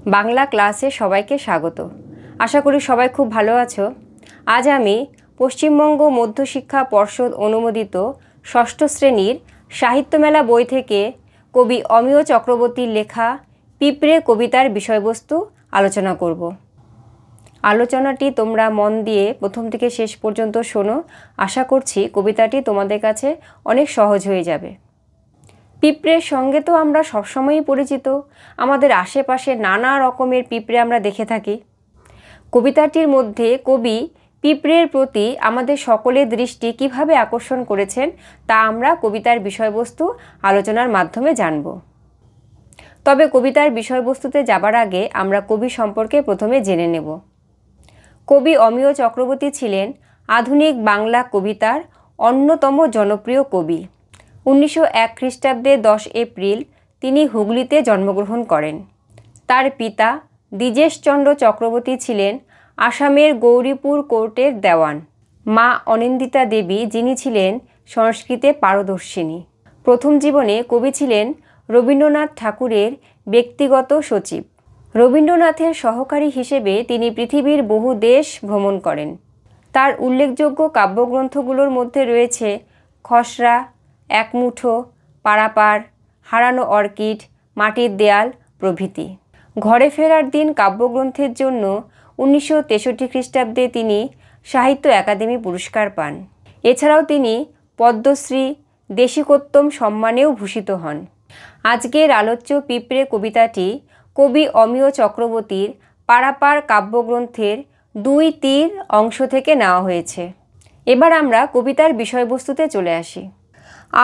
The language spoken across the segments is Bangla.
বাংলা ক্লাসে সবাইকে স্বাগত। আশা করি সবাই খুব ভালো আছো। আজ আমি পশ্চিমবঙ্গ মধ্যশিক্ষা পর্ষদ অনুমোদিত ষষ্ঠ শ্রেণীর সাহিত্যমেলা বই থেকে কবি অমিয় চক্রবর্তীর লেখা পিঁপড়ে কবিতার বিষয়বস্তু আলোচনা করব। আলোচনাটি তোমরা মন দিয়ে প্রথম থেকে শেষ পর্যন্ত শোনো। আশা করছি কবিতাটি তোমাদের কাছে অনেক সহজ হয়ে যাবে। পিঁপড়ের সঙ্গে তো আমরা সবসময়ই পরিচিত। আমাদের আশেপাশে নানা রকমের পিঁপড়ে আমরা দেখে থাকি। কবিতাটির মধ্যে কবি পিঁপড়ের প্রতি আমাদের সকলের দৃষ্টি কিভাবে আকর্ষণ করেছেন তা আমরা কবিতার বিষয়বস্তু আলোচনার মাধ্যমে জানব। তবে কবিতার বিষয়বস্তুতে যাবার আগে আমরা কবি সম্পর্কে প্রথমে জেনে নেব। কবি অমিয় চক্রবর্তী ছিলেন আধুনিক বাংলা কবিতার অন্যতম জনপ্রিয় কবি। 1901 খ্রিস্টাব্দে 10 এপ্রিল তিনি হুগলিতে জন্মগ্রহণ করেন। তার পিতা দ্বিজেশচন্দ্র চক্রবর্তী ছিলেন আসামের গৌরীপুর কোর্টের দেওয়ান। মা অনিন্দিতা দেবী, যিনি ছিলেন সংস্কৃতে পারদর্শিনী। প্রথম জীবনে কবি ছিলেন রবীন্দ্রনাথ ঠাকুরের ব্যক্তিগত সচিব। রবীন্দ্রনাথের সহকারী হিসেবে তিনি পৃথিবীর বহু দেশ ভ্রমণ করেন। তার উল্লেখযোগ্য কাব্যগ্রন্থগুলোর মধ্যে রয়েছে খসড়া, এক মুঠো, পারাপার, হারানো অর্কিড, মাটির দেয়াল প্রভৃতি। ঘরে ফেরার দিন কাব্যগ্রন্থের জন্য 1963 খ্রিস্টাব্দে তিনি সাহিত্য একাডেমি পুরস্কার পান। এছাড়াও তিনি পদ্মশ্রী, দেশিকোত্তম সম্মানেও ভূষিত হন। আজকের আলোচ্য পিঁপড়ে কবিতাটি কবি অমিয় চক্রবর্তীর পারাপার কাব্যগ্রন্থের 2-3 অংশ থেকে নেওয়া হয়েছে। এবার আমরা কবিতার বিষয়বস্তুতে চলে আসি।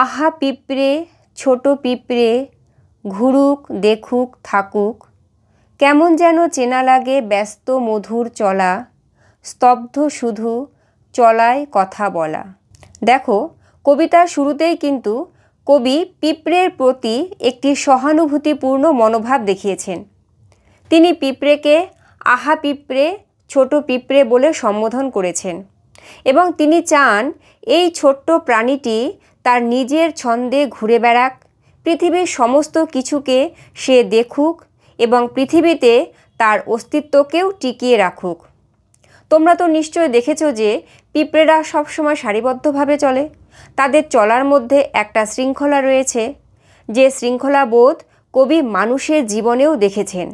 আহা পিঁপড়ে, ছোট পিঁপড়ে, ঘুরুক দেখুক থাকুক, কেমন যেন চেনা লাগে ব্যস্ত মধুর চলা, স্তব্ধ শুধু চলায় কথা বলা। দেখো, কবিতার শুরুতেই কিন্তু কবি পিঁপড়ের প্রতি একটি সহানুভূতিপূর্ণ মনোভাব দেখিয়েছেন। তিনি পিঁপড়েকে আহা পিঁপড়ে, ছোট পিঁপড়ে বলে সম্বোধন করেছেন এবং তিনি চান এই ছোট্ট প্রাণীটি তার নিজের ছন্দে ঘুরে বেড়াক, পৃথিবীর সমস্ত কিছুকে সে দেখুক এবং পৃথিবীতে তার অস্তিত্বকেও টিকিয়ে রাখুক। তোমরা তো নিশ্চয় দেখেছো যে পিঁপড়েরা সবসময় সারিবদ্ধভাবে চলে। তাদের চলার মধ্যে একটা শৃঙ্খলা রয়েছে, যে শৃঙ্খলাবোধ কবি মানুষের জীবনেও দেখেছেন।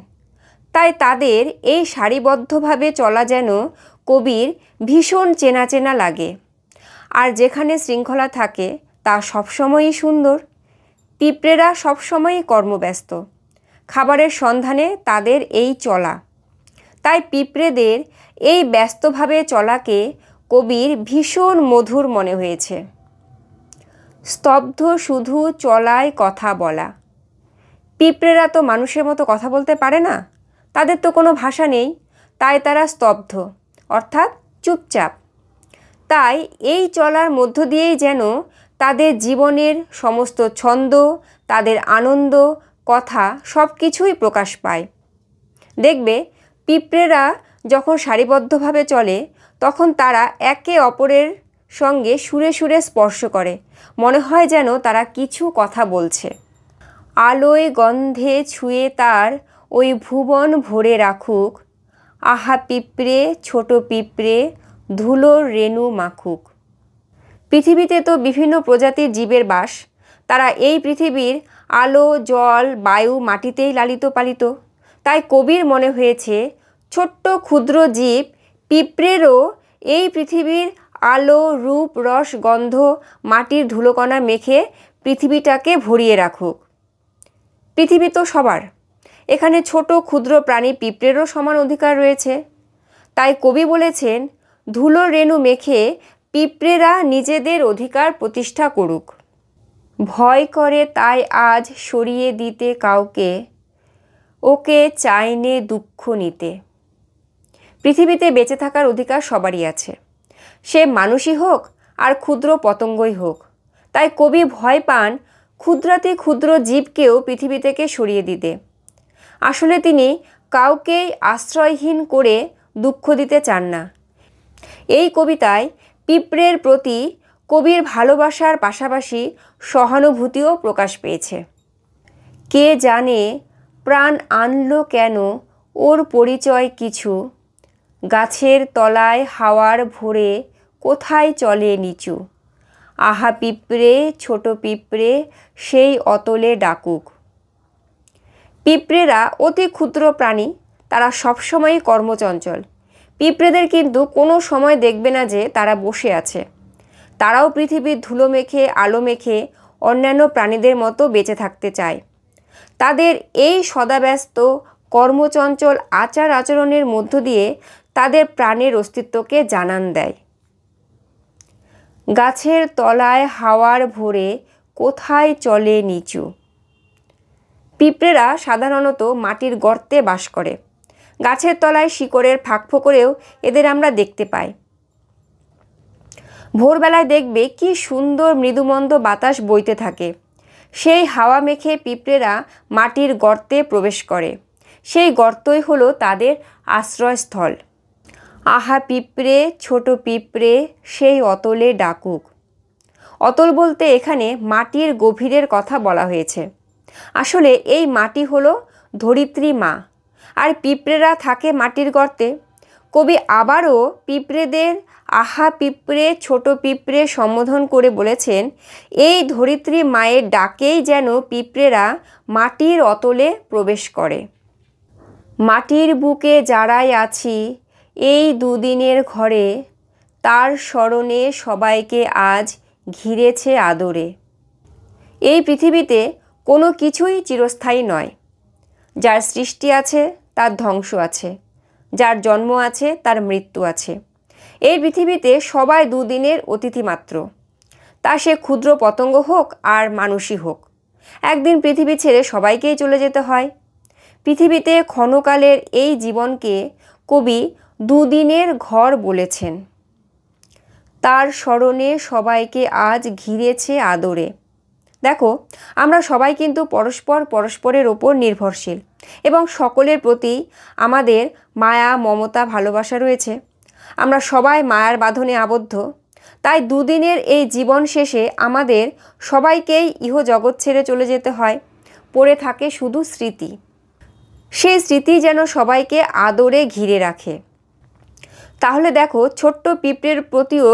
তাই তাদের এই সারিবদ্ধভাবে চলা যেন কবির ভীষণ চেনা চেনা লাগে। আর যেখানে শৃঙ্খলা থাকে তা সবসময়ই সুন্দর। পিঁপড়েরা সবসময়ই কর্মব্যস্ত, খাবারের সন্ধানে তাদের এই চলা। তাই পিঁপড়েদের এই ব্যস্তভাবে চলাকে কবির ভীষণ মধুর মনে হয়েছে। স্তব্ধ শুধু চলায় কথা বলা। পিঁপড়েরা তো মানুষের মতো কথা বলতে পারে না, তাদের তো কোনো ভাষা নেই, তাই তারা স্তব্ধ অর্থাৎ চুপচাপ। তাই এই চলার মধ্য দিয়েই যেন তাদের জীবনের সমস্ত ছন্দ, তাদের আনন্দ, কথা সব কিছুই প্রকাশ পায়। দেখবে পিঁপড়েরা যখন সারিবদ্ধভাবে চলে তখন তারা একে অপরের সঙ্গে সুরে সুরে স্পর্শ করে, মনে হয় যেন তারা কিছু কথা বলছে। আলোয় গন্ধে ছুঁয়ে তার ওই ভুবন ভরে রাখুক, আহা পিঁপড়ে, ছোট পিঁপড়ে, ধুলোর রেণু মাখুক। পৃথিবীতে তো বিভিন্ন প্রজাতির জীবের বাস। তারা এই পৃথিবীর আলো, জল, বায়ু, মাটিতেই লালিত পালিত। তাই কবির মনে হয়েছে ছোট্ট ক্ষুদ্র জীব পিঁপড়েরও এই পৃথিবীর আলো, রূপ, রস, গন্ধ, মাটির ধুলোকণা মেখে পৃথিবীটাকে ভরিয়ে রাখুক। পৃথিবী তো সবার, এখানে ছোট ক্ষুদ্র প্রাণী পিঁপড়েরও সমান অধিকার রয়েছে। তাই কবি বলেছেন ধুলোর রেণু মেখে পিঁপড়েরা নিজেদের অধিকার প্রতিষ্ঠা করুক। ভয় করে তাই আজ সরিয়ে দিতে কাউকে, ওকে চাইনে দুঃখ নিতে। পৃথিবীতে বেঁচে থাকার অধিকার সবারই আছে, সে মানুষই হোক আর ক্ষুদ্র পতঙ্গই হোক। তাই কবি ভয় পান ক্ষুদ্রাতি ক্ষুদ্র জীবকেও পৃথিবী থেকে সরিয়ে দিতে। আসলে তিনি কাউকেই আশ্রয়হীন করে দুঃখ দিতে চান না। এই কবিতায় পিঁপড়ের প্রতি কবির ভালোবাসার পাশাপাশি সহানুভূতিও প্রকাশ পেয়েছে। কে জানে প্রাণ আনলো কেন ওর পরিচয় কিছু, গাছের তলায় হাওয়ার ভোরে কোথায় চলে নিচু। আহা পিঁপড়ে ছোট পিঁপড়ে সেই অতলে ডাকুক। পিঁপড়েরা অতি ক্ষুদ্র প্রাণী, তারা সবসময়ই কর্মচঞ্চল। পিঁপড়েদের কিন্তু কোনো সময় দেখবে না যে তারা বসে আছে। তারাও পৃথিবীর ধুলো মেখে আলো মেখে অন্যান্য প্রাণীদের মতো বেঁচে থাকতে চায়। তাদের এই সদাব্যস্ত কর্মচঞ্চল আচার আচরণের মধ্য দিয়ে তাদের প্রাণের অস্তিত্বকে জানান দেয়। গাছের তলায় হাওয়ার ভোরে কোথায় চলে নিচু। পিঁপড়েরা সাধারণত মাটির গর্তে বাস করে। গাছের তলায় শিকড়ের ফাঁক ফোকরেও এদের আমরা দেখতে পাই। ভোরবেলায় দেখবে কি সুন্দর মৃদুমন্দ বাতাস বইতে থাকে। সেই হাওয়া মেখে পিঁপড়েরা মাটির গর্তে প্রবেশ করে। সেই গর্তই হলো তাদের আশ্রয়স্থল। আহা পিঁপড়ে ছোট পিঁপড়ে সেই অতলে ডাকুক। অতল বলতে এখানে মাটির গভীরের কথা বলা হয়েছে। আসলে এই মাটি হলো ধরিত্রী মা, আর পিঁপড়েরা থাকে মাটির গর্তে। কবি আবারও পিঁপড়েদের আহা পিঁপড়ে ছোট পিঁপড়ে সম্বোধন করে বলেছেন, এই ধরিত্রী মায়ের ডাকেই যেন পিঁপড়েরা মাটির অতলে প্রবেশ করে। মাটির বুকে যারাই আছি এই দুদিনের ঘরে, তার স্মরণে সবাইকে আজ ঘিরেছে আদরে। এই পৃথিবীতে কোনো কিছুই চিরস্থায়ী নয়। যার সৃষ্টি আছে তার ধ্বংস আছে, যার জন্ম আছে তার মৃত্যু আছে। এই পৃথিবীতে সবাই দুদিনের অতিথি মাত্র, তা সে ক্ষুদ্র পতঙ্গ হোক আর মানুষই হোক। একদিন পৃথিবী ছেড়ে সবাইকেই চলে যেতে হয়। পৃথিবীতে ক্ষণকালের এই জীবনকে কবি দুদিনের ঘর বলেছেন। তার স্মরণে সবাইকে আজ ঘিরেছে আদরে। দেখো, আমরা সবাই কিন্তু পরস্পরের ওপর নির্ভরশীল এবং সকলের প্রতি আমাদের মায়া মমতা ভালোবাসা রয়েছে। আমরা সবাই মায়ার বাঁধনে আবদ্ধ। তাই দুদিনের এই জীবন শেষে আমাদের সবাইকেই ইহজগৎ ছেড়ে চলে যেতে হয়। পড়ে থাকে শুধু স্মৃতি। সেই স্মৃতি যেন সবাইকে আদরে ঘিরে রাখে। তাহলে দেখো, ছোট্ট পিঁপড়ের প্রতিও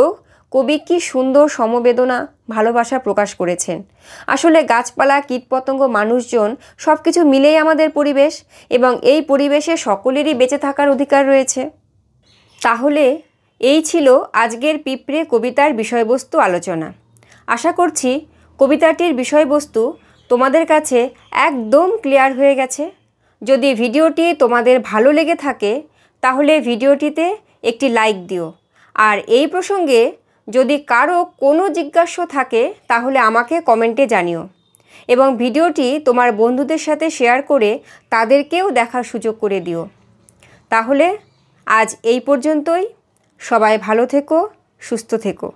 কবি কি সুন্দর সমবেদনা ভালোবাসা প্রকাশ করেছেন। আসলে গাছপালা কীটপতঙ্গ মানুষজন সব কিছু মিলেই আমাদের পরিবেশ, এবং এই পরিবেশে সকলেরই বেঁচে থাকার অধিকার রয়েছে। তাহলে এই ছিল আজকের পিঁপড়ে কবিতার বিষয়বস্তু আলোচনা। আশা করছি কবিতাটির বিষয়বস্তু তোমাদের কাছে একদম ক্লিয়ার হয়ে গেছে। যদি ভিডিওটি তোমাদের ভালো লেগে থাকে তাহলে ভিডিওটিতে একটি লাইক দিও। আর এই প্রসঙ্গে যদি কারো কোনো জিজ্ঞাসা থাকে তাহলে আমাকে কমেন্টে জানিও, এবং ভিডিওটি তোমার বন্ধুদের সাথে শেয়ার করে তাদেরকেও দেখার সুযোগ করে দিও। তাহলে আজ এই পর্যন্তই। সবাই ভালো থেকো, সুস্থ থেকো।